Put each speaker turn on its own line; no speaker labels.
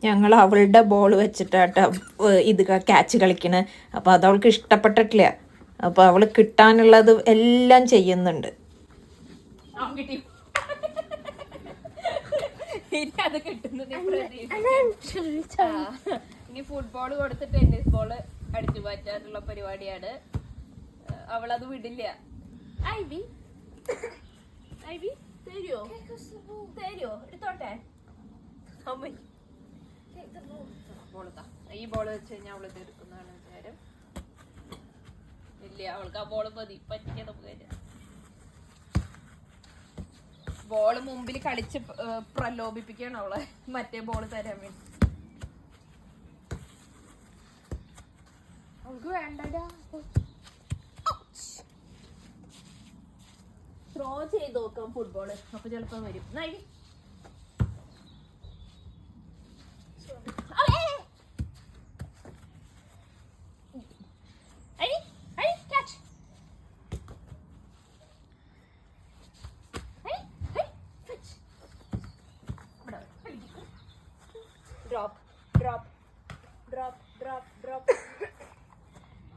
ഞങ്ങൾ അവളുടെ ബോൾ വെച്ചിട്ടാട്ടോ ഇത് ക്യാച്ച് കളിക്കണേ. അപ്പോൾ അത് അവൾക്ക് ഇഷ്ടപ്പെട്ടിട്ടില്ല. അപ്പോൾ അവൾ കിട്ടാനുള്ളത് എല്ലാം ചെയ്യുന്നുണ്ട്.
ഇനി ഫുട്ബോൾ കൊടുത്ത് ടെന്നീസ് ബോള് അടിച്ചു മാറ്റാനുള്ള പരിപാടിയാണ്. അവളത് വിടില്ല. ഐവി ഐവി തരുമോ എടുത്തോട്ടെ. ഈ ബോള് വെച്ച് കഴിഞ്ഞാൽ അവള് തീർക്കുന്നതാണ് വിചാരം. ഇല്ല, അവൾക്ക് ആ ബോള് മതി. പറ്റിയത് ബോള് മുമ്പിൽ കളിച്ച് പ്രലോഭിപ്പിക്കുകയാണ് അവളെ മറ്റേ ബോള് തരാൻ വേണ്ടി. അവൾക്ക് വേണ്ടടാ. ത്രോ ചെയ്ത് നോക്കാം ഫുട്ബോള്. അപ്പൊ ചിലപ്പോ വരും. Drop, drop, drop, drop, drop.